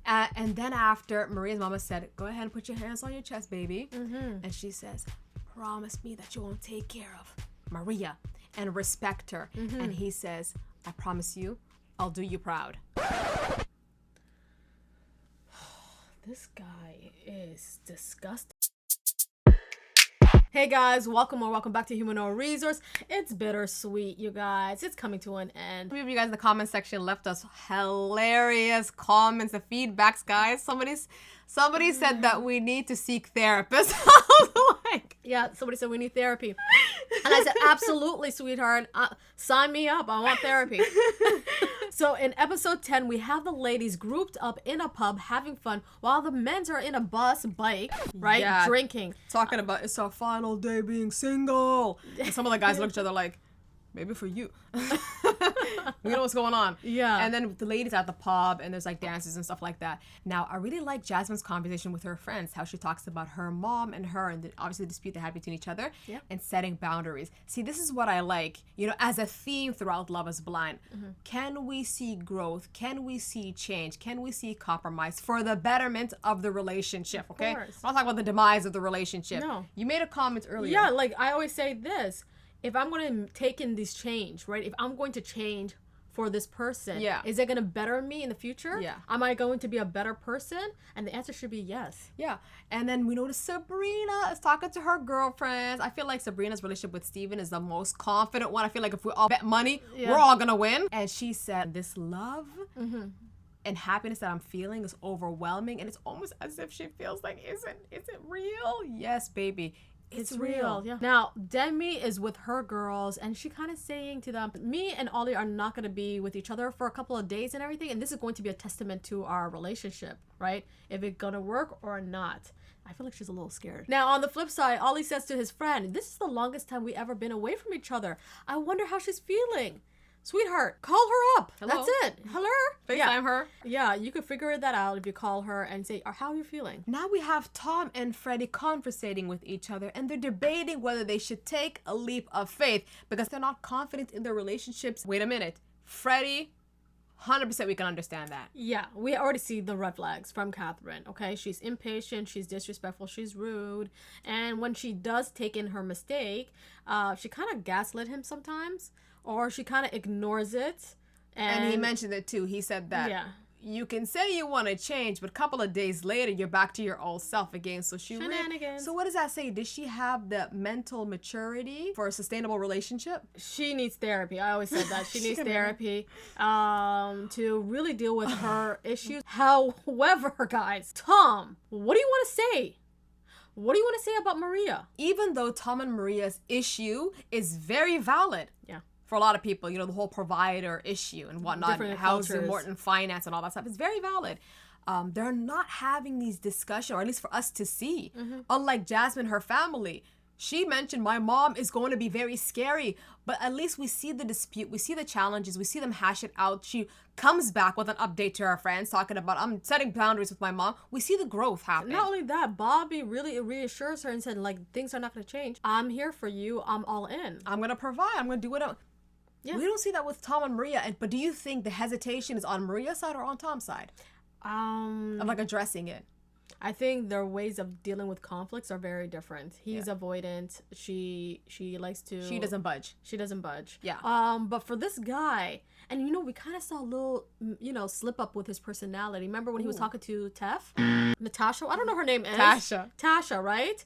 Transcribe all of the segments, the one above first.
And then after, Maria's mama said, go ahead and put your hands on your chest, baby. And she says, promise me that you won't take care of Maria and respect her. And he says, I promise you, I'll do you proud. This guy is disgusting. Hey guys, welcome back to Humanoid Resource. It's bittersweet, you guys. It's coming to an end. Some of you guys in the comment section left us hilarious comments and feedbacks, guys. Somebody said that we need to seek therapists. I was like, yeah, somebody said we need therapy. And I said, absolutely, sweetheart. Sign me up. I want therapy. So in episode 10, we have the ladies grouped up in a pub having fun while the men's are in a bike, right? Yeah. Drinking. Talking about it's our final day being single. And some of the guys look at each other like, maybe for you. We know what's going on. Yeah. And then the ladies at the pub and there's like dances and stuff like that. Now, I really like Jasmine's conversation with her friends, how she talks about her mom and her and obviously the dispute they had between each other and setting boundaries. See, this is what I like, as a theme throughout Love is Blind. Can we see growth? Can we see change? Can we see compromise for the betterment of the relationship? Okay. I'm not talking about the demise of the relationship. No. You made a comment earlier. Yeah, like I always say this. If I'm going to take in this change, right? If I'm going to change for this person, is it going to better me in the future? Yeah. Am I going to be a better person? And the answer should be yes. Yeah. And then we notice Sabrina is talking to her girlfriends. I feel like Sabrina's relationship with Steven is the most confident one. I feel like if we all bet money, we're all going to win. And she said, this love and happiness that I'm feeling is overwhelming. And it's almost as if she feels like, is it real? Yes, baby. It's real. Yeah. Now, Demi is with her girls, and she kind of saying to them, me and Ollie are not going to be with each other for a couple of days and everything, and this is going to be a testament to our relationship, right? If it's going to work or not. I feel like she's a little scared. Now, on the flip side, Ollie says to his friend, this is the longest time we ever been away from each other. I wonder how she's feeling. Sweetheart, call her up. Hello? That's it. Hello? FaceTime her. Yeah, you could figure that out if you call her and say, how are you feeling? Now we have Tom and Freddie conversating with each other, and they're debating whether they should take a leap of faith because they're not confident in their relationships. Wait a minute. Freddie, 100% we can understand that. Yeah, we already see the red flags from Catherine, okay? She's impatient, she's disrespectful, she's rude. And when she does take in her mistake, she kind of gaslit him sometimes. Or she kind of ignores it. And he mentioned it too. He said that you can say you want to change, but a couple of days later, you're back to your old self again. So Shenanigans. So what does that say? Does she have the mental maturity for a sustainable relationship? She needs therapy. I always said that. She needs therapy to really deal with her issues. However, guys, Tom, what do you want to say? What do you want to say about Maria? Even though Tom and Maria's issue is very valid. Yeah. For a lot of people, the whole provider issue and whatnot, Different housing, cultures. Morton finance and all that stuff, it's very valid. They're not having these discussions, or at least for us to see. Unlike Jasmine, her family, she mentioned my mom is going to be very scary, but at least we see the dispute, we see the challenges, we see them hash it out. She comes back with an update to her friends talking about, I'm setting boundaries with my mom. We see the growth happen. Not only that, Bobby really reassures her and said, things are not going to change. I'm here for you. I'm all in. I'm going to provide. I'm going to do what Yeah. We don't see that with Tom and Maria. But do you think the hesitation is on Maria's side or on Tom's side? Of addressing it. I think their ways of dealing with conflicts are very different. He's avoidant. She likes to. She doesn't budge. She doesn't budge. Yeah. But for this guy, and we kind of saw a little, slip up with his personality. Remember when he was talking to Natasha? I don't know her name is. Tasha, right?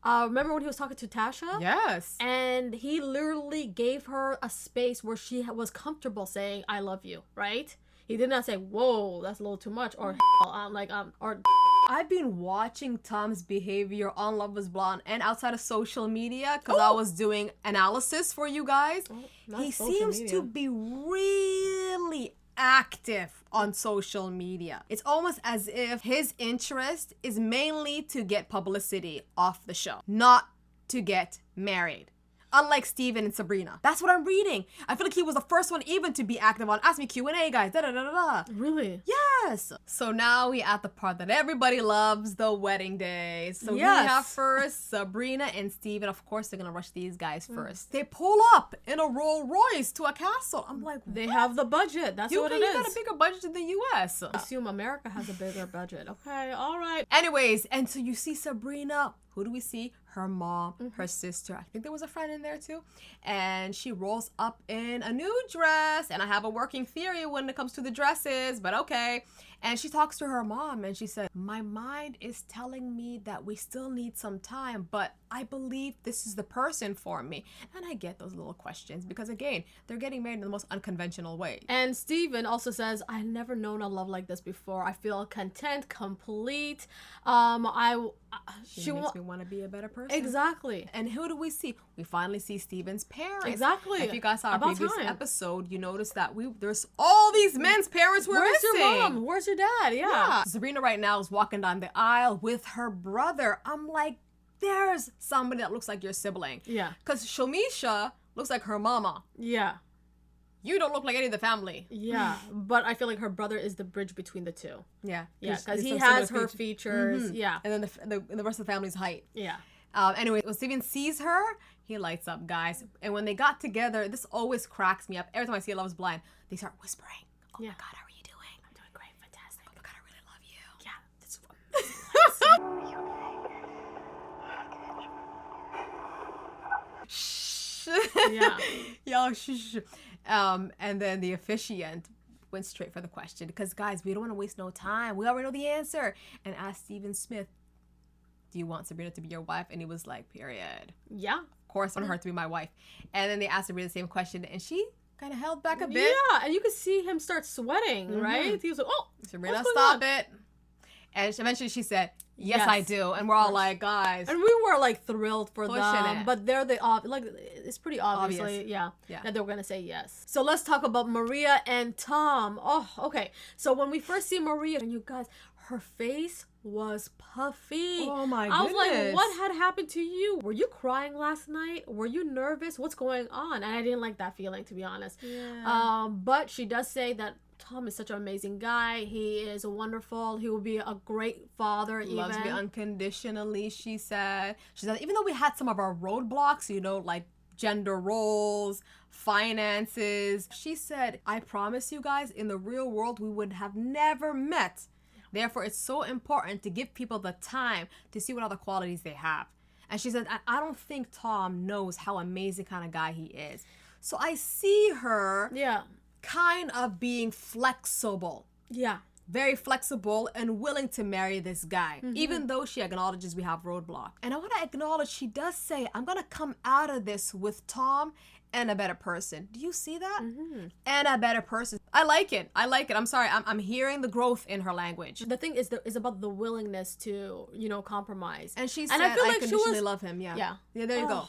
Remember when he was talking to Tasha? Yes. And he literally gave her a space where she was comfortable saying, I love you, right? He did not say, whoa, that's a little too much, or or I've been watching Tom's behavior on Love is Blonde and outside of social media because I was doing analysis for you guys. He seems to be really active on social media. It's almost as if his interest is mainly to get publicity off the show, not to get married. unlike Steven and Sabrina. That's what I'm reading. I feel like he was the first one even to be active on Ask Me Q&A, guys. Da da da da da. Really? Yes. So now we at the part that everybody loves, the wedding day. So we Yes. have first Sabrina and Steven. Of course, they're gonna rush these guys first. They pull up in a Rolls Royce to a castle. I'm like, They have the budget. That's what it you is. got a bigger budget than the U.S. Assume America has a bigger budget. Okay, all right. Anyways, and so you see Sabrina. Who do we see? Her mom, her sister. I think there was a friend in there too. And she rolls up in a new dress. And I have a working theory when it comes to the dresses, but okay. And she talks to her mom and she said, my mind is telling me that we still need some time, but I believe this is the person for me. And I get those little questions because again, they're getting married in the most unconventional way. And Steven also says, I've never known a love like this before. I feel content, complete. She makes me want to be a better person. Exactly. And who do we see? We finally see Steven's parents. Exactly. If you guys saw our About previous time. episode, you noticed that there's all these men's parents were Where's missing. your mom? Where's your dad? Yeah. Sabrina right now is walking down the aisle with her brother. I'm like, there's somebody that looks like your sibling. Yeah. Because Shomisha looks like her mama. Yeah. You don't look like any of the family. Yeah. But I feel like her brother is the bridge between the two. Yeah. Yeah. Because There's he some has similar her features. Yeah. And then the rest of the family's height. Yeah. Anyway, when Steven sees her, he lights up, guys. And when they got together, this always cracks me up. Every time I see Love is Blind, they start whispering. Oh my God, how are you doing? I'm doing great. Fantastic. Oh my God, I really love you. Yeah. This is Yeah. Y'all, shh. And then the officiant went straight for the question because, guys, we don't want to waste no time. We already know the answer. And asked Steven Smith, do you want Sabrina to be your wife? And he was like, period. Yeah. Of course, I want her to be my wife. And then they asked Sabrina the same question, and she kind of held back a bit. Yeah, and you could see him start sweating, right? He was like, oh, Sabrina, what's going stop on? it. And eventually she said, yes, Yes, I do. And we're all like, guys. And we were like thrilled for Pushing them, it. but it's pretty obviously, yeah, that they were gonna say yes. So let's talk about Maria and Tom. Oh, okay. So when we first see Maria, and you guys, her face was puffy. Oh my I was like, goodness. what had happened to you? Were you crying last night? Were you nervous? What's going on? And I didn't like that feeling, to be honest. Yeah. But she does say that Tom is such an amazing guy. He is wonderful. He will be a great father. Loves even me unconditionally, she said. She said, even though we had some of our roadblocks, like gender roles, finances, she said, I promise you guys, in the real world, we would have never met. Therefore, it's so important to give people the time to see what other qualities they have. And she said, I don't think Tom knows how amazing kind of guy he is. So I see her kind of being flexible. Yeah. Very flexible and willing to marry this guy, even though she acknowledges we have roadblocks. And I want to acknowledge she does say, I'm going to come out of this with Tom and a better person. Do you see that? And a better person. I like it. I'm sorry. I'm hearing the growth in her language. The thing is about the willingness to, compromise. And she said, I feel like conditionally love him. Yeah. Yeah. There you go.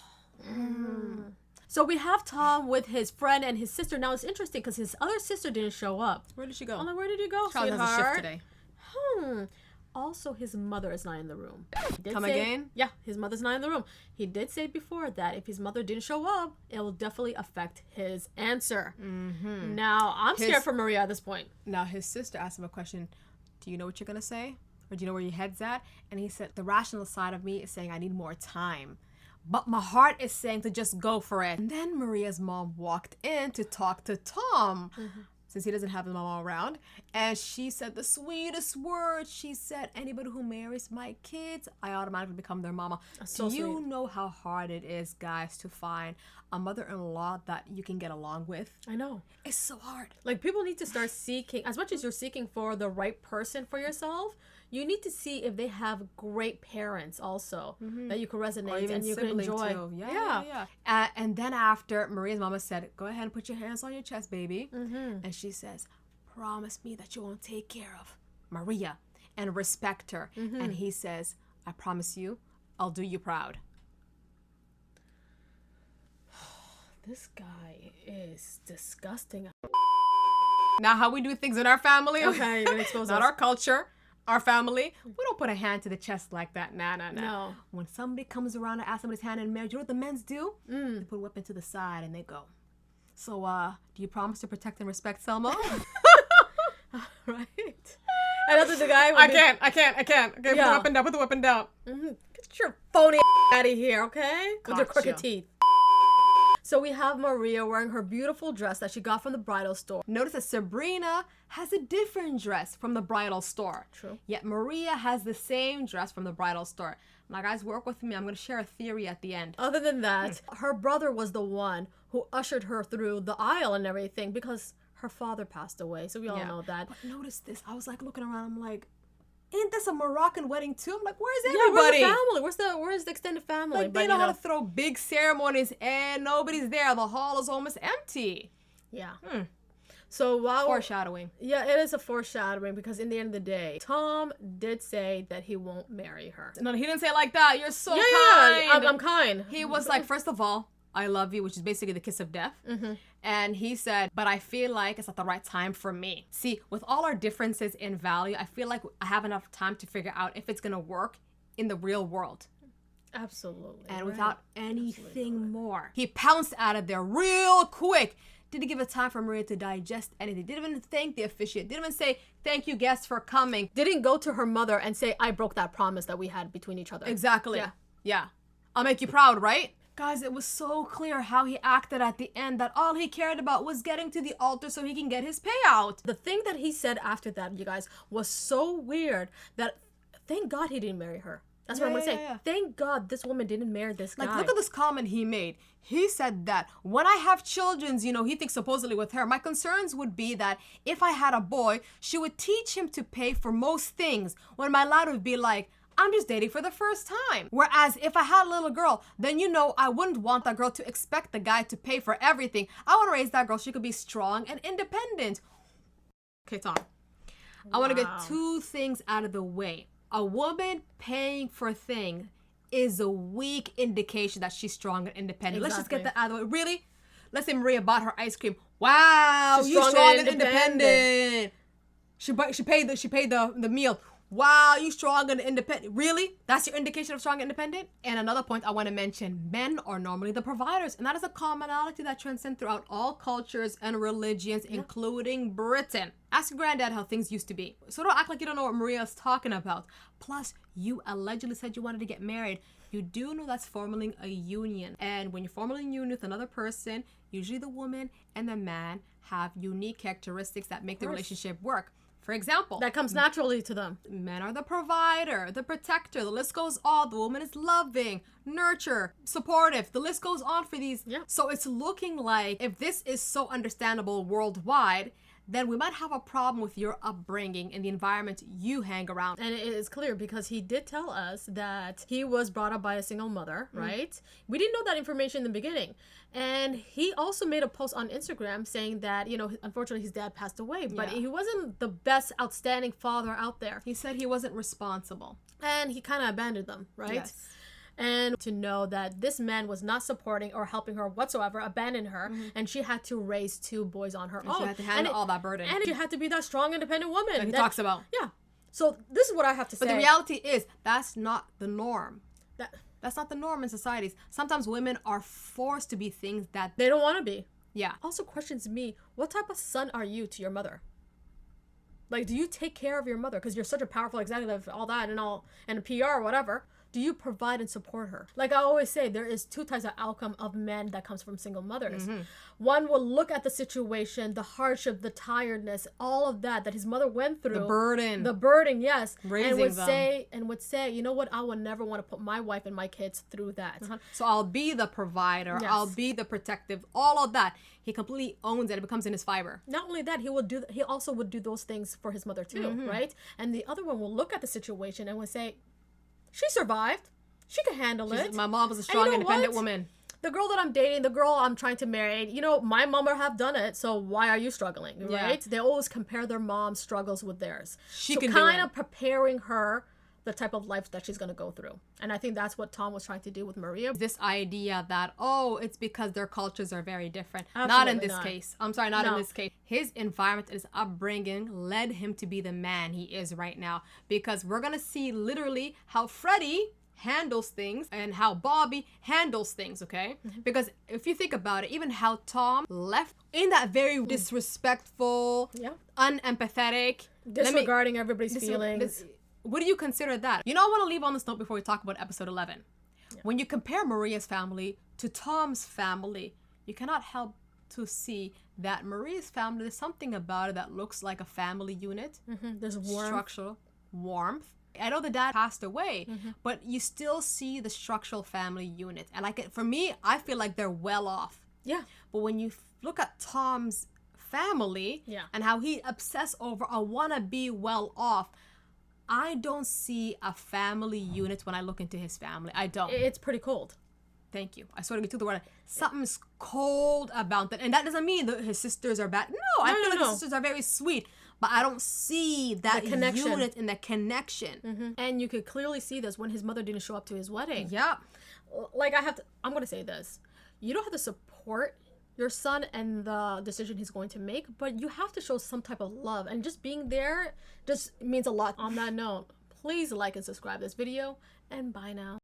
So we have Tom with his friend and his sister. Now it's interesting because his other sister didn't show up. Where did she go? I'm like, where did you go, Charles sweetheart? has a shift today. Also, his mother is not in the room. Again? Yeah, his mother's not in the room. He did say before that if his mother didn't show up, it will definitely affect his answer. Now, I'm scared for Maria at this point. Now, his sister asked him a question. Do you know what you're going to say? Or do you know where your head's at? And he said, the rational side of me is saying I need more time. But my heart is saying to just go for it. And then Maria's mom walked in to talk to Tom. Since he doesn't have his mama around. And she said the sweetest words. She said, anybody who marries my kids, I automatically become their mama. So Do you sweet. know how hard it is, guys, to find a mother-in-law that you can get along with? I know. It's so hard. Like, people need to start seeking, as much as you're seeking for the right person for yourself, you need to see if they have great parents also that you can resonate and you can enjoy. Too. Yeah. And then after, Maria's mama said, go ahead and put your hands on your chest, baby. And she says, promise me that you won't take care of Maria and respect her. And he says, I promise you, I'll do you proud. This guy is disgusting. Now, how we do things in our family. Okay, you're gonna expose Not us. our culture. our family, we don't put a hand to the chest like that. Nah. No. When somebody comes around and asks somebody's hand in marriage, you know what the men's do? They put a weapon to the side and they go. So, do you promise to protect and respect Selma? Right. And that's what the guy. I can't. Okay, put the weapon down. Put the weapon down. Get your phony out of here, okay? With your crooked teeth. So we have Maria wearing her beautiful dress that she got from the bridal store. Notice that Sabrina has a different dress from the bridal store. True. Yet Maria has the same dress from the bridal store. Now, guys, work with me. I'm going to share a theory at the end. Other than that, her brother was the one who ushered her through the aisle and everything because her father passed away. So we all know that. But notice this. I was like looking around. I'm like, ain't this a Moroccan wedding too? I'm like, where's everybody? Where's the family? Where's the extended family? Like, they know how to throw big ceremonies and nobody's there. The hall is almost empty. Yeah. So while foreshadowing. Yeah, it is a foreshadowing because in the end of the day, Tom did say that he won't marry her. No, he didn't say it like that. You're so kind. Yeah, I'm kind. He was like, first of all, I love you, which is basically the kiss of death. And he said, but I feel like it's not the right time for me. See, with all our differences in value, I feel like I have enough time to figure out if it's going to work in the real world. Absolutely. And without anything more. He pounced out of there real quick. Didn't give it time for Maria to digest anything. Didn't even thank the officiant. Didn't even say, thank you, guests, for coming. Didn't go to her mother and say, I broke that promise that we had between each other. Exactly. Yeah. I'll make you proud, right? Guys, it was so clear how he acted at the end that all he cared about was getting to the altar so he can get his payout. The thing that he said after that, you guys, was so weird that thank God he didn't marry her. That's what I'm going to say. Yeah. Thank God this woman didn't marry this guy. Like, look at this comment he made. He said that when I have children, he thinks supposedly with her, my concerns would be that if I had a boy, she would teach him to pay for most things, when my lad would be like, I'm just dating for the first time. Whereas if I had a little girl, then I wouldn't want that girl to expect the guy to pay for everything. I want to raise that girl. She could be strong and independent. Okay, Tom. I want to get two things out of the way. A woman paying for things is a weak indication that she's strong and independent. Let's just get that out of the way. Really? Let's say Maria bought her ice cream. Wow, she's strong and independent. She paid the meal. Wow, you strong and independent. Really? That's your indication of strong and independent? And another point I want to mention, men are normally the providers. And that is a commonality that transcends throughout all cultures and religions, including Britain. Ask your granddad how things used to be. So don't act like you don't know what Maria's talking about. Plus, you allegedly said you wanted to get married. You do know that's forming a union. And when you're forming a union with another person, usually the woman and the man have unique characteristics that make the relationship work. For example, that comes naturally to them. Men are the provider, the protector. The list goes on. The woman is loving, nurture, supportive. The list goes on for these. Yeah. So it's looking like if this is so understandable worldwide, then we might have a problem with your upbringing and the environment you hang around. And it is clear because he did tell us that he was brought up by a single mother, right? We didn't know that information in the beginning. And he also made a post on Instagram saying that, unfortunately his dad passed away, but he wasn't the best outstanding father out there. He said he wasn't responsible. And he kind of abandoned them, right? Yes. And to know that this man was not supporting or helping her whatsoever, abandoned her, and she had to raise two boys on her own. She had to handle all that burden. And she had to be that strong, independent woman. That he talks about. Yeah. So this is what I have to say. But the reality is, that's not the norm. That's not the norm in societies. Sometimes women are forced to be things that they don't want to be. Yeah. Also questions me, what type of son are you to your mother? Like, do you take care of your mother? Because you're such a powerful executive, all that and PR or whatever. Do you provide and support her? Like I always say, there is two types of outcome of men that comes from single mothers. One will look at the situation, the hardship, the tiredness, all of that his mother went through. The burden, yes. Raising and would say, you know what? I would never want to put my wife and my kids through that. So I'll be the provider. Yes. I'll be the protective. All of that. He completely owns it. It becomes in his fiber. Not only that, he also would do those things for his mother too, right? And the other one will look at the situation and would say, she survived. She could handle it. My mom was a strong, independent woman. The girl that I'm dating, the girl I'm trying to marry, my mom have done it, so why are you struggling, right? They always compare their mom's struggles with theirs. She can kind of preparing her the type of life that she's going to go through. And I think that's what Tom was trying to do with Maria. This idea that, oh, it's because their cultures are very different. Absolutely not in this not. case. I'm sorry, not in this case. His environment, his upbringing led him to be the man he is right now. Because we're going to see literally how Freddie handles things and how Bobby handles things, okay? Because if you think about it, even how Tom left in that very disrespectful, unempathetic, disregarding everybody's feelings. What do you consider that? You know, I want to leave on this note before we talk about episode 11. When you compare Maria's family to Tom's family, you cannot help to see that Maria's family, there's something about it that looks like a family unit. There's warmth. Structural warmth. I know the dad passed away, but you still see the structural family unit. And like, for me, I feel like they're well off. Yeah. But when you look at Tom's family and how he obsessed over, I want to be well off, I don't see a family unit when I look into his family. I don't. It's pretty cold. Thank you. I sort of took the word. Something's cold about that. And that doesn't mean that his sisters are bad. No, I feel like his sisters are very sweet. But I don't see that unit and the connection. And you could clearly see this when his mother didn't show up to his wedding. Yeah. Like, I'm going to say this. You don't have to support your son and the decision he's going to make, but you have to show some type of love. And just being there just means a lot. On that note, please like and subscribe this video. And bye now.